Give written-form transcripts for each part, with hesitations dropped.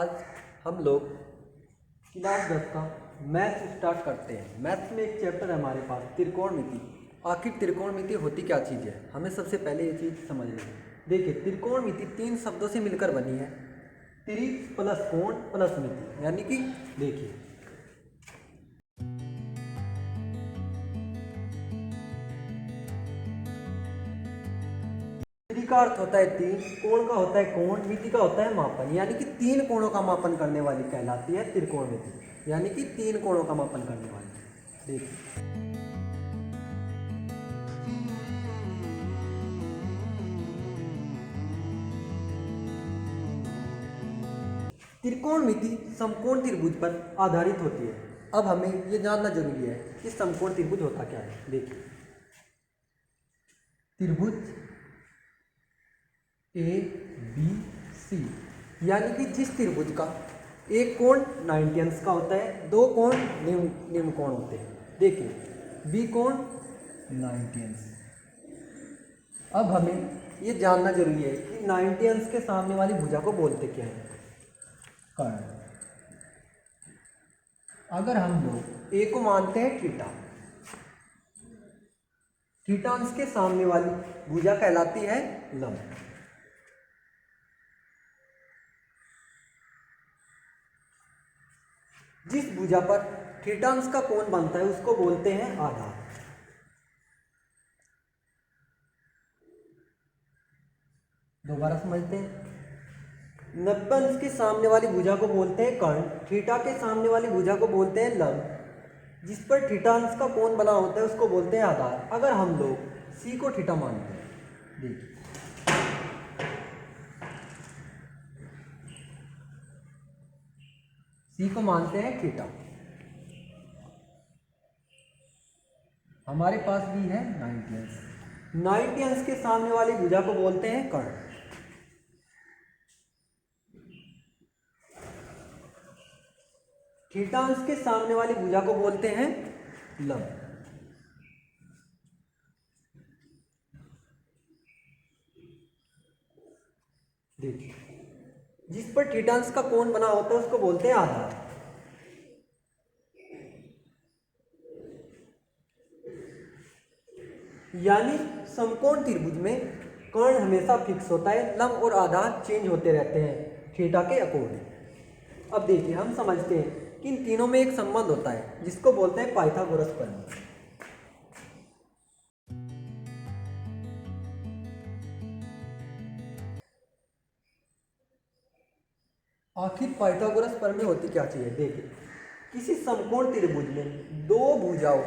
आज हम लोग क्लास 10 का मैथ स्टार्ट करते हैं। मैथ्स में एक चैप्टर है हमारे पास, त्रिकोणमिति। आखिर त्रिकोणमिति होती क्या चीज़ है, हमें सबसे पहले ये चीज़ समझनी है। देखिए, त्रिकोणमिति 3 शब्दों से मिलकर बनी है, त्रि प्लस कोण प्लस मिति। यानी कि देखिए, त्रि का अर्थ होता है 3, कोण का होता है कोण, मिति का होता है मापन। यानी कि 3 कोणों का मापन करने वाली कहलाती है त्रिकोणमिति। यानी कि 3 कोणों का मापन करने वाली। देखिए, त्रिकोणमिति समकोण त्रिभुज पर आधारित होती है। अब हमें यह जानना जरूरी है कि समकोण त्रिभुज होता क्या है। देखिए, त्रिभुज ए बी सी, यानी कि जिस त्रिभुज का एक कोण 90 अंश का होता है, दो कोण निम्न कोण होते हैं। देखिए, बी कोण 90 अंश। अब हमें ये जानना जरूरी है कि 90 अंश के सामने वाली भुजा को बोलते क्या है, कर्ण। अगर हम लोग ए को मानते हैं थीटा, थीटा अंश के सामने वाली भुजा कहलाती है लंब। जिस भुजा पर थीटा अंश का कोण बनता है उसको बोलते हैं आधार। दोबारा समझते हैं। 90 अंश के सामने वाली भुजा को बोलते हैं कर्ण, थीटा के सामने वाली भुजा को बोलते हैं लंब। जिस पर थीटा अंश का कोण बना होता है उसको बोलते हैं आधार। अगर हम लोग सी को थीटा मानते हैं, देखिए, सी को मानते हैं थीटा, हमारे पास भी है 90 अंश। 90 अंश के सामने वाली भुजा को बोलते हैं कर्ण। थीटा अंश के सामने वाली भुजा को बोलते हैं लंब। देखिए, जिस पर थीटा अंश का कोण बना होता है उसको बोलते हैं आधार। यानी समकोण त्रिभुज में कर्ण हमेशा फिक्स होता है, लंब और आधार चेंज होते रहते हैं थीटा के अकॉर्डिंग। अब देखिए, हम समझते हैं कि इन तीनों में एक संबंध होता है जिसको बोलते हैं पाइथागोरस प्रमेय। आखिर पाइथागोरस प्रमेय होती क्या चीज है। देखिए, किसी समकोण त्रिभुज में दो भुजाओं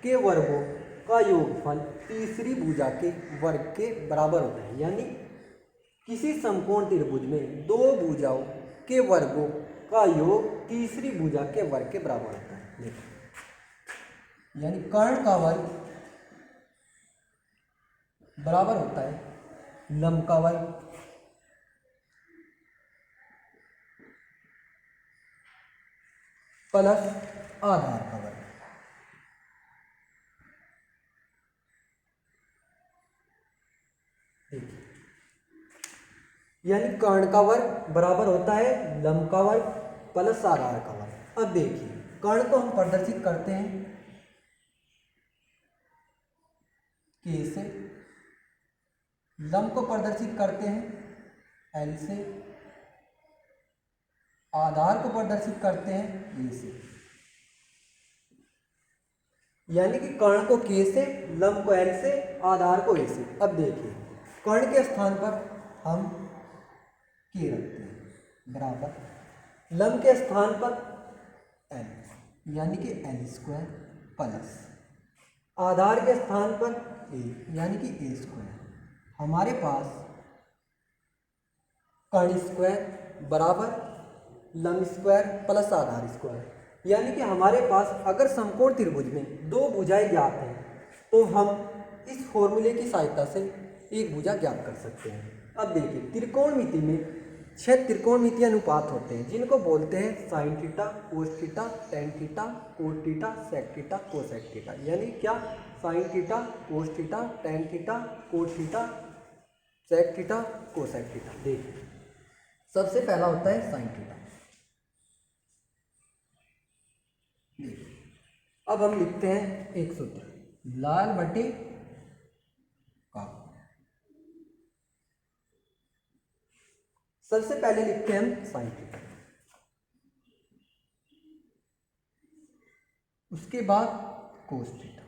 के वर्गों का योगफल तीसरी भुजा के वर्ग के बराबर होता है। यानी किसी समकोण त्रिभुज में दो भुजाओं के वर्गों का योग तीसरी भुजा के वर्ग के बराबर होता है। देखिए, यानी कर्ण का वर्ग बराबर होता है लंब का वर्ग प्लस आधार का वर्ग। यानी कर्ण का वर्ग बराबर होता है लंब का वर्ग प्लस आधार का वर्ग। अब देखिए, कर्ण को हम प्रदर्शित करते हैं के से, लंब को प्रदर्शित करते हैं एल से, आधार को प्रदर्शित करते हैं ए से। यानी कि कर्ण को के से, लंब को एल से, आधार को ए से। अब देखिए, कर्ण के स्थान पर हम के रखते हैं बराबर, लंब के स्थान पर एल, यानी कि एल स्क्वायर प्लस आधार के स्थान पर ए, यानी कि ए स्क्वायर। हमारे पास कर्ण स्क्वायर बराबर लंब स्क्वायर प्लस आधार स्क्वायर। यानी कि हमारे पास अगर समकोण त्रिभुज में दो भुजाएं ज्ञात हैं तो हम इस फॉर्मूले की सहायता से एक भुजा ज्ञात कर सकते हैं। अब देखिए, त्रिकोणमिति में 6 त्रिकोणमितीय अनुपात होते हैं जिनको बोलते हैं sine theta, cos theta, tan theta, cot theta, sec theta, cosec theta. यानी क्या, sine theta, cos theta, tan theta, cot theta, sec theta, cosec theta. देखिए, सबसे पहला होता है साइन थीटा। अब हम लिखते हैं एक सूत्र, लाल बटे काला। सबसे पहले लिखते हैं हम साइन थीटा, उसके बाद कोस थीटा,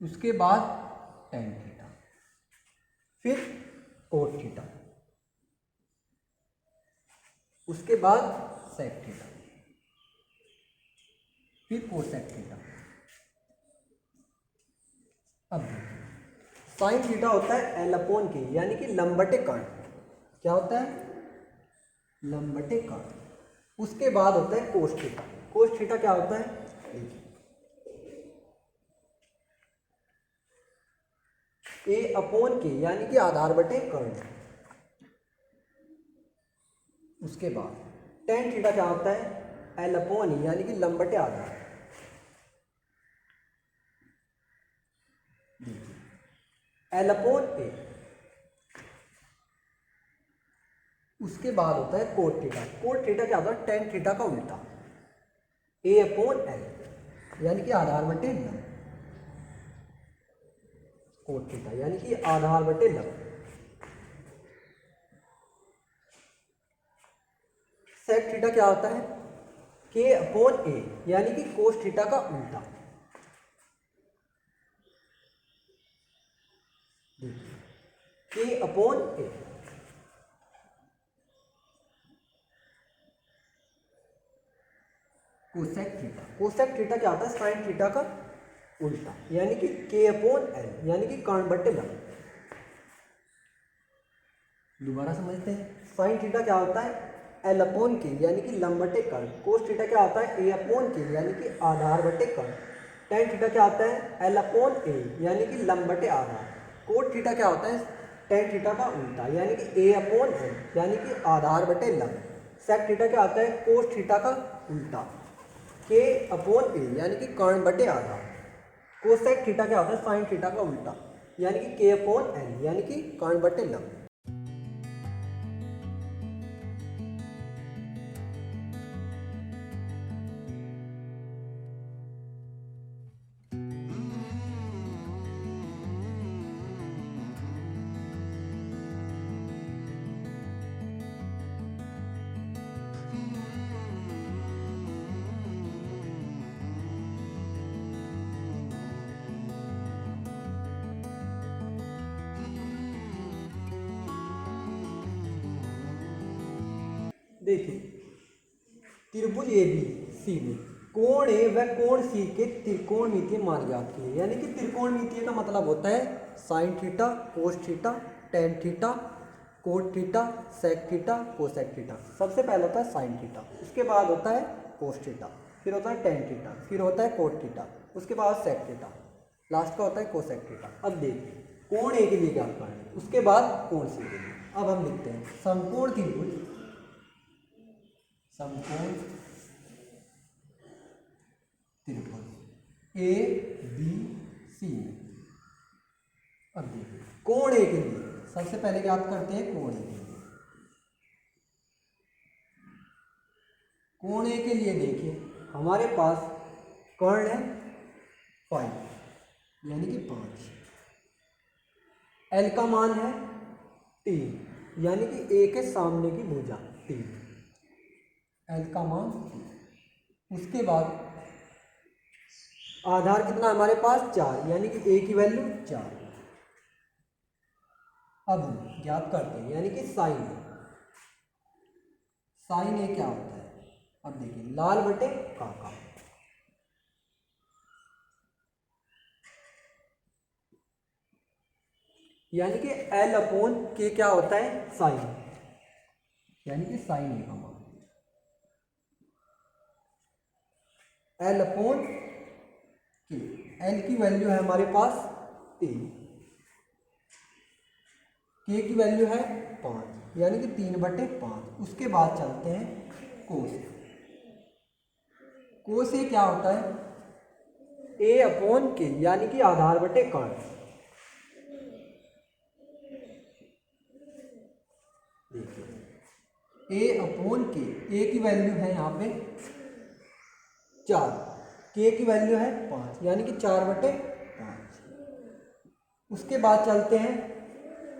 उसके बाद टेन थीटा, फिर कोट थीटा, उसके बाद सेक थीटा, फिर कोसेक थीटा। अब साइन थीटा होता है एल अपॉन के, यानी कि लंबटे कर्ण। क्या होता है? लंबटे कर्ण। उसके बाद होता है कोस थीटा। कोस थीटा क्या होता है? ए अपॉन के, यानी कि आधार बटे कर्ण। उसके बाद टेन थीटा क्या होता है? एल अपॉन ई, यानी कि लंबटे आधार। एल अपॉन ए। उसके बाद होता है कोट थीटा। कोट थीटा क्या होता है? टेन थीटा का उल्टा। ए अपॉन एल, यानी कि आधार बटे लंब। कोट थीटा यानी कि आधार बटे लंब। सेक थीटा क्या होता है? के अपॉन ए, यानी कि कोस थीटा का उल्टा। K upon A. Cosec theta. Cosec theta क्या होता है? साइन थीटा का उल्टा, यानी कि के अपॉन एल, यानी कि कर्ण बटे लंब। दोबारा समझते हैं। साइन थीटा क्या होता है? एल अपॉन के, यानी कि लंब बटे कर्ण। कोस थीटा क्या होता है? ए अपॉन के, यानी कि आधार बटे कर्ण। टेन थीटा क्या होता है? एल अपॉन ए, यानी कि लंब बटे आधार। कोट थीटा क्या होता है? टेन थीटा का उल्टा, यानी कि ए अपॉन एल, यानी कि आधार बटे लंब। सेक थीटा क्या होता है? कोस थीटा का उल्टा, के अपॉन ए, यानी कि कर्ण बटे आधार। कोसेक थीटा क्या होता है? साइन थीटा का उल्टा, यानी कि के अपॉन एल, यानी कि कर्ण बटे लंब। देखिए, त्रिभुज ए बी सी में कोण ए व कोण सी के त्रिकोणमितीय मान ज्ञात कीजिए। यानी कि त्रिकोणमितीय का मतलब होता है sine theta, cos theta, tan theta, cot theta, sec theta, cosec theta. सबसे पहले होता है साइन थीटा, उसके बाद होता है कोस थीटा, फिर होता है टेन थीटा, फिर होता है कोट थीटा, उसके बाद सेक थीटा, लास्ट का होता है कोसेक थीटा। अब देखिए, कोण ए के लिए ज्ञात करना है, उसके बाद कोण सी के लिए। अब हम लिखते हैं समकोण त्रिभुज, समकोण त्रिभुज ए बी सी में। अब देखिए, कोण ए के लिए सबसे पहले ज्ञात करते हैं कोण ए के लिए। कोण ए के लिए देखिए, हमारे पास कर्ण है 5, यानी कि 5। एल का मान है 3, यानी कि ए के सामने की भुजा 3। एल का मान 3। उसके बाद आधार कितना हमारे पास? 4, यानी कि ए की वैल्यू 4। अब हम ज्ञात करते हैं, यानी कि साइन ए। साइन ए क्या होता है? अब देखिए, लाल बटे काका। यानी कि एल अपॉन के क्या होता है? साइन, यानी कि साइन ए का मान। एल अपॉन के, एल की वैल्यू है हमारे पास 3, के की वैल्यू है 5, यानी कि 3/5। उसके बाद चलते हैं कोस। कोस ए क्या होता है? ए अपॉन के, यानी कि आधार बटे कर्ण। देखिए, ए अपॉन के, ए की वैल्यू है यहाँ पे 4, के की वैल्यू है 5 यानी कि 4/5। उसके बाद चलते हैं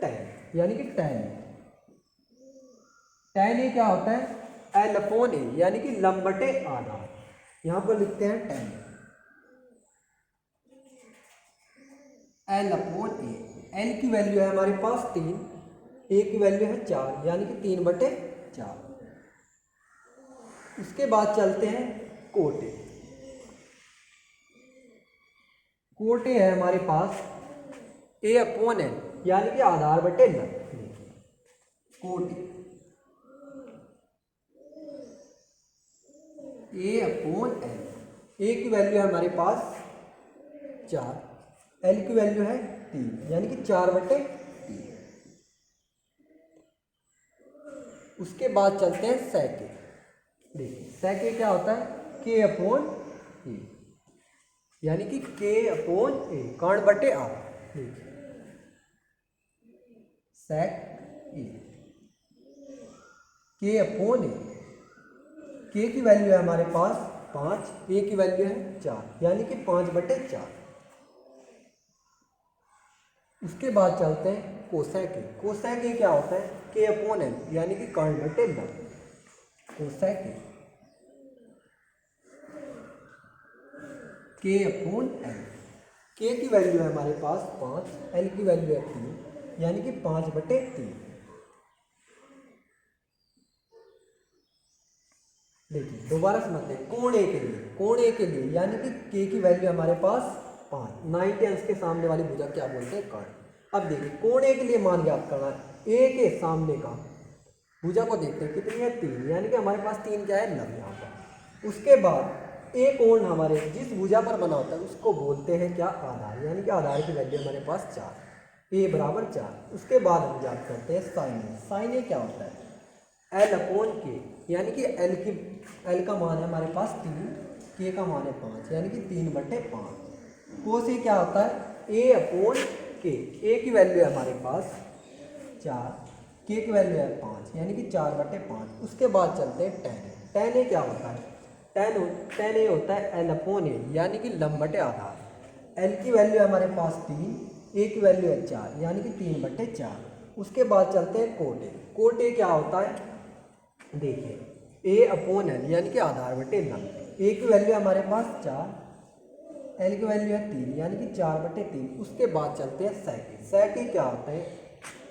tan यानी कि tan ए क्या होता है L/A यानी कि लंब बटे आधार। यहाँ पर लिखते हैं tan L/A। L की वैल्यू है हमारे पास 3, A की वैल्यू है 4 यानी कि 3/4। उसके बाद चलते हैं cot A। cot A है हमारे पास A/L यानी कि आधार बटे लंब। cot A/L। A की वैल्यू है हमारे पास 4, L की वैल्यू है 3 यानी कि 4/3। उसके बाद चलते हैं sec A। देखिए sec A क्या होता है K/A यानी कि K/A कर्ण बटे आर। देखिए sec A K/A। K की वैल्यू है हमारे पास 5, A की वैल्यू है 4 यानी कि 5/4। उसके बाद चलते हैं कोसेक ए। कोसेक ए क्या होता है K/L यानी कि कर्ण बटे लंब। कोसेक ए K/L। K की वैल्यू है हमारे पास 5, L की वैल्यू है 3 यानी कि 5/3। देखिए दोबारा समझते हैं कोण ए के लिए। कोण ए के लिए यानी कि K की वैल्यू हमारे पास 5, 90 अंश के सामने वाली भुजा क्या बोलते हैं कर्ण। अब देखिए कोण ए के लिए मान ज्ञात करना है। ए के सामने का भुजा को देखते हैं कितनी है 3 यानी कि हमारे पास 3 क्या है लंब यहाँ पर। उसके बाद ए कोण हमारे जिस भुजा पर बना होता है उसको बोलते हैं क्या आधार यानी कि आधार की वैल्यू हमारे पास 4, A/4। उसके बाद हम याद करते हैं साइन ए। साइन ए क्या होता है L/K यानी कि L का मान है हमारे पास 3, K का मान है 5 यानी कि 3/5। कोस ए क्या होता है A/K। A की वैल्यू है हमारे पास 4, K की वैल्यू है 5 यानी कि 4/5। उसके बाद चलते हैं tan ए। tan ए क्या होता है tan ए होता है L/A यानी कि लंब बटे आधार। L की वैल्यू है हमारे पास 3, A की वैल्यू है 4 यानी कि 3/4। उसके बाद चलते हैं कोट ए। कोट ए क्या होता है देखिए A/L यानी कि आधार बटे लंब। A की वैल्यू हमारे पास 4, L की वैल्यू है 3 यानी कि 4/3। उसके बाद चलते हैं sec A। sec A क्या होता है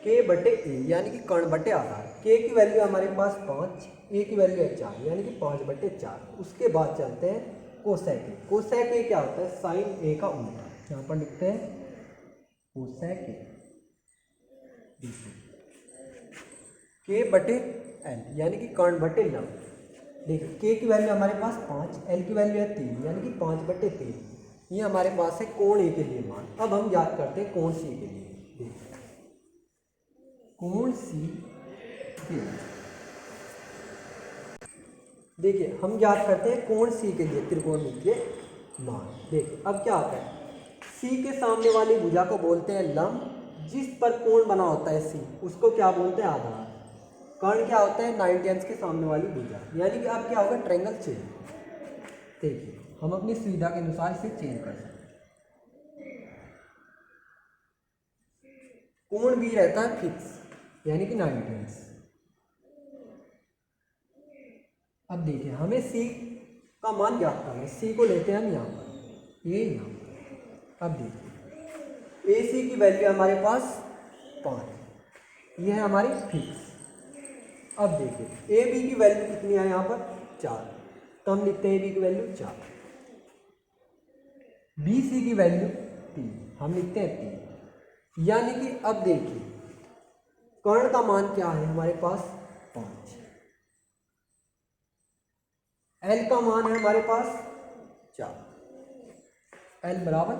K/A यानी कि कर्ण बटे आधार। K की वैल्यू हमारे पास 5, A की वैल्यू है 4 यानी कि 5/4। उसके बाद चलते हैं कोसेक A। कोसेक A क्या होता है साइन A का उल्टा। यहाँ पर लिखते हैं कोसेक A K/L यानी कि कर्ण बटे लंब। देखिए K की वैल्यू हमारे पास 5, L की वैल्यू है 3 यानी कि 5/3। ये हमारे पास है कोण ए के लिए मान। अब हम याद करते हैं कोण सी के लिए। देखिए कोण सी के लिए देखिए हम याद करते हैं कोण सी के लिए त्रिकोणमितीय मान। देखिए अब क्या होता है सी के सामने वाली भुजा को बोलते हैं लंब। जिस पर कोण बना होता है सी उसको क्या बोलते हैं आधार। कर्ण क्या होता है 90 अंश के सामने वाली भुजा यानी कि अब क्या होगा ट्रायंगल चेंज। देखिए हम अपनी सुविधा के अनुसार इसे चेंज कर सकते हैं। कोण भी रहता है फिक्स यानी कि 90 अंश। अब देखिए हमें सी का मान ज्ञात करना है। सी को लेते हैं हम यहाँ पर, ये यहाँ पर। अब देखिए ए सी की वैल्यू हमारे पास 5, ये है हमारी फिक्स। अब देखिए ए बी की वैल्यू कितनी है यहाँ पर 4, तो हम लिखते हैं ए बी की वैल्यू 4। बी सी की वैल्यू 3, हम लिखते हैं 3। यानी कि अब देखिए कर्ण का मान क्या है हमारे पास 5, एल का मान है हमारे पास 4, एल बराबर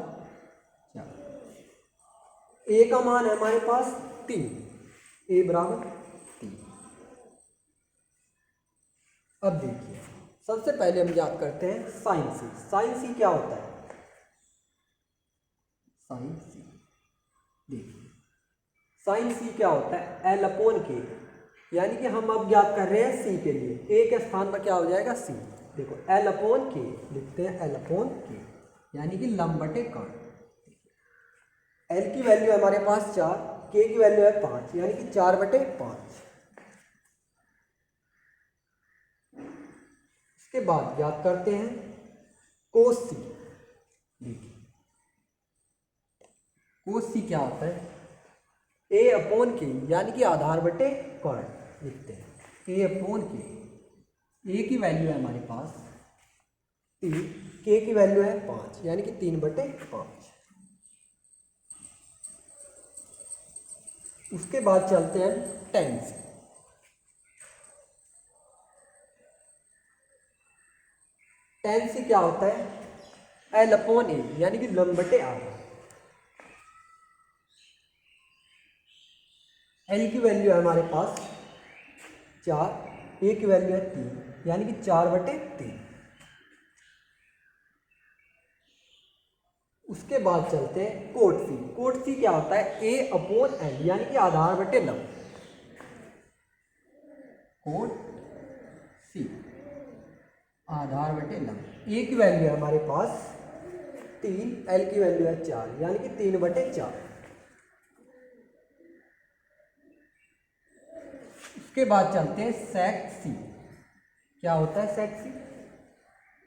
4। ए का मान है हमारे पास 3, ए बराबर 3। अब देखिए सबसे पहले हम याद करते हैं साइन सी। साइन सी क्या होता है साइन सी। देखिए साइन सी क्या होता है L/K यानी कि हम अब याद कर रहे हैं सी के लिए। ए के स्थान पर क्या हो जाएगा सी। देखो एल अपॉन के लिखते हैं, एल अपॉन के यानी कि लंब बटे कर्ण। एल की वैल्यू है हमारे पास 4, के की वैल्यू है 5 यानी कि 4/5। इसके बाद याद करते हैं कोस सी। देखिए कोस सी क्या होता है, ए अपॉन के यानी कि आधार बटे कर्ण लिखते हैं। ए अपॉन के, ए की वैल्यू है हमारे पास 3, के की वैल्यू है 5 यानी कि 3/5। उसके बाद चलते हैं टेन से। टेन से क्या होता है, एल अपॉन ए यानी कि लंब बटे आधा। एल की वैल्यू है हमारे पास 4, ए की वैल्यू है 3 यानी कि 4/3। उसके बाद चलते हैं कोट सी। कोट सी क्या होता है, ए अपॉन एल यानी कि आधार बटे लंब। कोट सी आधार बटे लंब। ए की वैल्यू है हमारे पास 3, एल की वैल्यू है 4 यानी कि 3/4। उसके बाद चलते हैं सेक सी। क्या होता है सेक सी,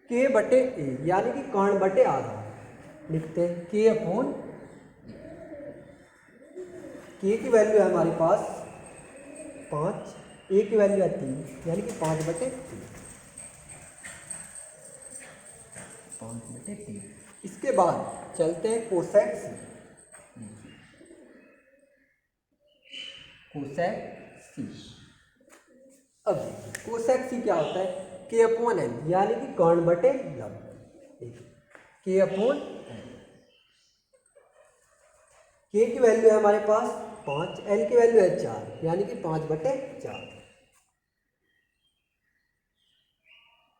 के बटे ए यानी कि कर्ण बटे आधा लिखते हैं। के अपॉन के की वैल्यू है हमारे पास 5, ए की वैल्यू है 3 यानी कि 5/3। 5/3। इसके बाद चलते हैं कोसेक सी। कोसेक सी, अब कोसेक सी क्या होता है, के अपॉन एल यानी कि कर्ण बटे लंब। के अपॉन एल, के की वैल्यू है हमारे पास 5, एल की वैल्यू है 4 यानी कि 5/4।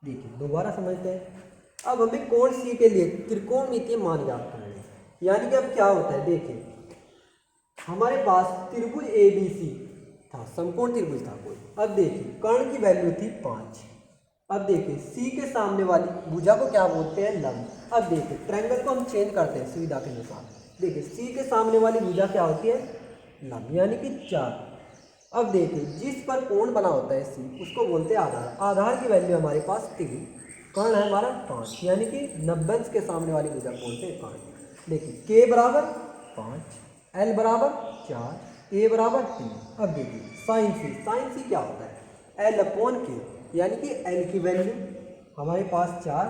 देखिए दोबारा समझते हैं। अब हमें कोण सी के लिए त्रिकोणमितीय मान ज्ञात करना है। यानी कि अब क्या होता है, देखिए हमारे पास त्रिभुज ए बी सी था, समकोण त्रिभुज था कोई। अब देखिए कर्ण की वैल्यू थी 5। अब देखिए सी के सामने वाली भुजा को क्या बोलते हैं, लंब। अब देखिए ट्रायंगल को हम चेंज करते हैं सुविधा के अनुसार। देखिए सी के सामने वाली भुजा क्या होती है, लंब यानी कि 4। अब देखिए जिस पर कोण बना होता है सी उसको बोलते हैं आधार। आधार की वैल्यू हमारे पास 3, कर्ण है हमारा 5 यानी कि 90 अंश के सामने वाली भुजा को बोलते हैं कर्ण। देखिए के बराबर 5, एल बराबर 4, ए बराबर 3। अब देखिए साइन सी। साइन सी क्या होता है, एल अपॉन के यानी कि एल की वैल्यू हमारे पास 4,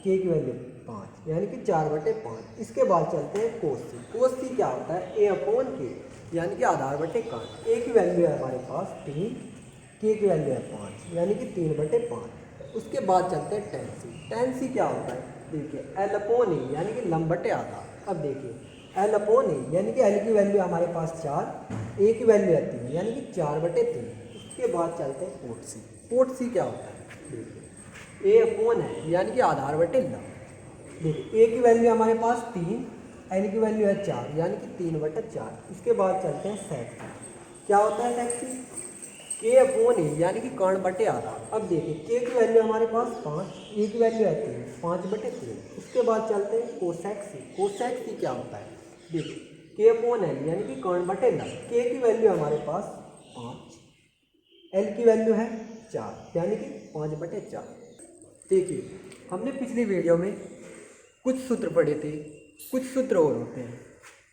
के की वैल्यू 5 यानी कि 4/5। इसके बाद चलते हैं कोस सी। कोस सी क्या होता है, ए अपॉन के यानी कि आधार बटे कर्ण। ए की वैल्यू है हमारे पास 3, के की वैल्यू है 5 यानी कि 3/5। उसके बाद चलते हैं टेन सी। टेन सी क्या होता है, देखिए एल अपॉन ए यानी कि लंब बटे आधा। अब देखिए एल अपॉन ए यानी कि एल की वैल्यू हमारे पास 4, ए की वैल्यू है 3 यानी कि 4/3। उसके बाद चलते हैं कोट सी। कोट सी क्या होता है, देखिए ए अपॉन है यानी कि आधार बटे लंब। देखिए ए की वैल्यू हमारे पास 3, एल की वैल्यू है 4 यानी कि 3/4। इसके बाद चलते हैं सेक सी। क्या होता है सेक सी, के अपॉन ए यानी कि कर्ण बटे आधा। अब देखिए के की वैल्यू हमारे पास 5, ए की वैल्यू है 3, 5/3। उसके बाद चलते हैं कोसेक सी। कोसेक सी क्या होता है, देखिए के अपॉन एल यानी कि कर्ण बटे लंब। के की वैल्यू हमारे पास 5, एल की वैल्यू है 4 यानी कि 5/4। देखिए हमने पिछली वीडियो में कुछ सूत्र पढ़े थे, कुछ सूत्र और होते हैं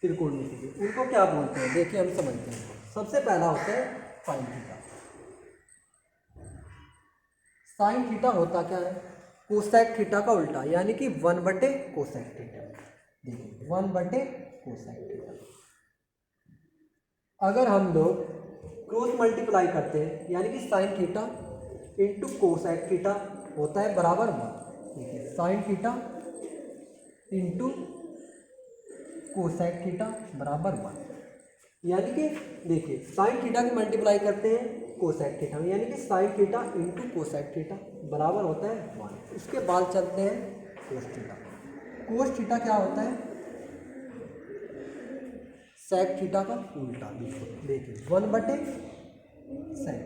त्रिकोणमिति के, उनको क्या बोलते हैं देखिए हम समझते हैं। सबसे पहला होता है साइन थीटा। साइन थीटा होता क्या है, कोसेक थीटा का उल्टा यानी कि 1/कोसेक थीटा। देखिए 1/कोसेक थीटा। अगर हम लोग क्रॉस मल्टीप्लाई करते हैं यानी कि sine theta into cosec theta होता है बराबर 1। देखिए sine theta into cosec theta बराबर 1 यानी कि देखिए साइन थीटा की मल्टीप्लाई करते हैं कोसेक थीटा में यानी कि sine theta into cosec theta बराबर होता है 1। उसके बाद चलते हैं कोस थीटा। कोस थीटा क्या होता है, सेक थीटा का उल्टा। बिल्कुल देखिए 1/सेक।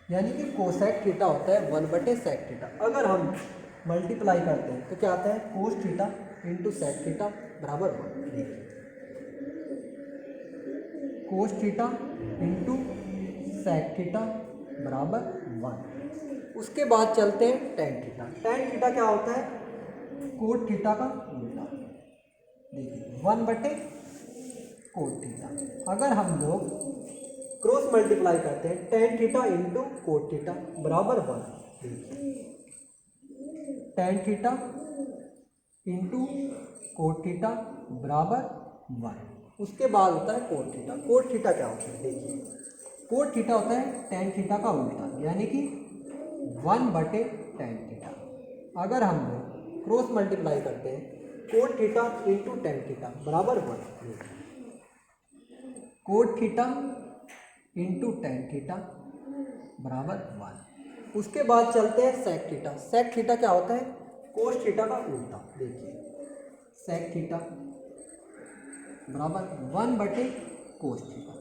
यानी कि कोसेक थीटा होता है 1/sec थीटा। अगर हम मल्टीप्लाई करते हैं तो क्या आता है, cos theta into sec theta बराबर 1। देखिए cos theta into sec theta बराबर 1। उसके बाद चलते हैं टेन थीटा। टेन थीटा क्या होता है, कोट थीटा का उल्टा। देखिए 1/कोट थीटा। अगर हम लोग क्रॉस मल्टीप्लाई करते हैं tan theta into cot theta बराबर 1। देखिए tan theta into cot theta बराबर 1। उसके बाद होता है कोट थीटा। कोट थीटा क्या होता है, देखिए कोट थीटा होता है टेन थीटा का उल्टा, यानी कि 1/टेन थीटा। अगर हम लोग क्रॉस मल्टीप्लाई करते हैं cot theta into tan theta बराबर 1। Cot theta into tan theta बराबर 1। उसके बाद चलते हैं सेक थीटा। सेक थीटा क्या होता है, कोस थीटा का उल्टा। देखिए सेक थीटा बराबर 1/कोस थीटा।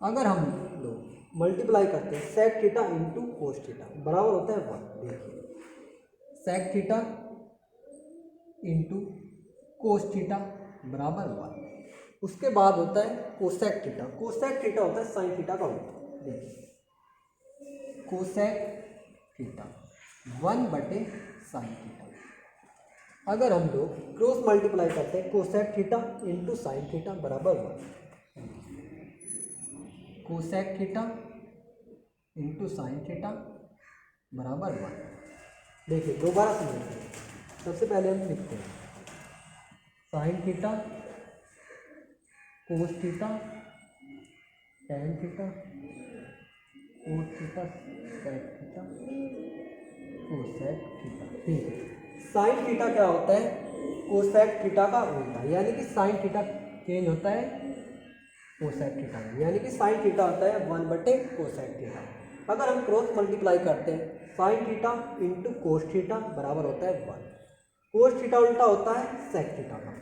अगर हम लोग मल्टीप्लाई करते हैं sec theta into cos theta बराबर होता है 1। देखिए sec theta into cos theta बराबर 1। उसके बाद होता है कोसेक थीटा। कोसेक थीटा होता है साइन थीटा का उल्टा। देखिए कोसेक थीटा 1/साइन थीटा। अगर हम लोग क्रॉस मल्टीप्लाई करते हैं cosec theta into sine theta बराबर 1। Cosec theta into sine theta बराबर 1। देखिए दोबारा समझते हैं। सबसे पहले हम लिखते हैं sine theta cos theta tan theta cot theta sec theta cosec theta. ठीक है, साइन थीटा क्या होता है, कोसेक थीटा का उल्टा, यानी कि साइन थीटा चेंज होता है कोसेक थीटा में, यानी कि साइन थीटा होता है 1/कोसेक थीटा। अगर हम क्रॉस मल्टीप्लाई करते हैं sine theta into cos theta बराबर होता है 1। कोस थीटा उल्टा होता है सेक थीटा का,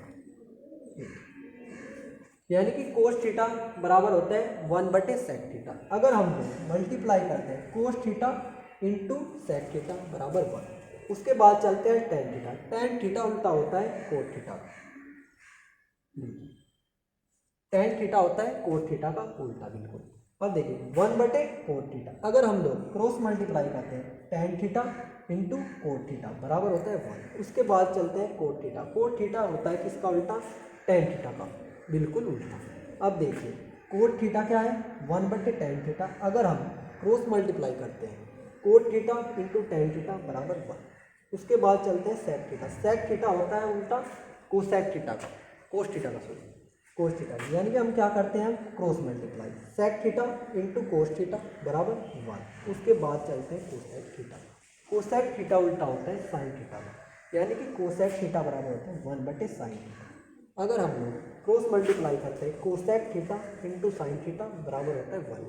यानी कि कोस थीटा बराबर होता है 1/सेक थीटा। अगर हम मल्टीप्लाई करते हैं cos theta into sec theta बराबर 1। उसके बाद चलते हैं टेन थीटा। टेन थीटा उल्टा होता है कोट थीटा का। टेन थीटा होता है कोट थीटा का उल्टा बिल्कुल। अब देखिए 1/कोट थीटा। अगर हम लोग क्रॉस मल्टीप्लाई करते हैं tan theta into cot theta बराबर होता है 1। उसके बाद चलते हैं कोट थीटा। कोट थीटा होता है किसका उल्टा, टेन थीटा का बिल्कुल उल्टा। अब देखिए कोट थीटा क्या है, 1/टेन थीटा। अगर हम क्रॉस मल्टीप्लाई करते हैं cot theta into tan theta बराबर 1। उसके बाद चलते हैं सेक थीटा। सेक थीटा होता है उल्टा कोसेक थीटा का, कोस थीटा का सॉरी कोस थीटा, यानी कि हम क्या करते हैं cross multiply sec theta into cos theta बराबर 1। उसके बाद चलते हैं कोसेक थीटा। कोसेक थीटा उल्टा होता है साइन थीटा का, यानी कि कोसेक थीटा बराबर होता है 1/साइन थीटा। अगर हम लोग क्रॉस मल्टीप्लाई करते हैं cosec theta into sine theta बराबर होता है 1।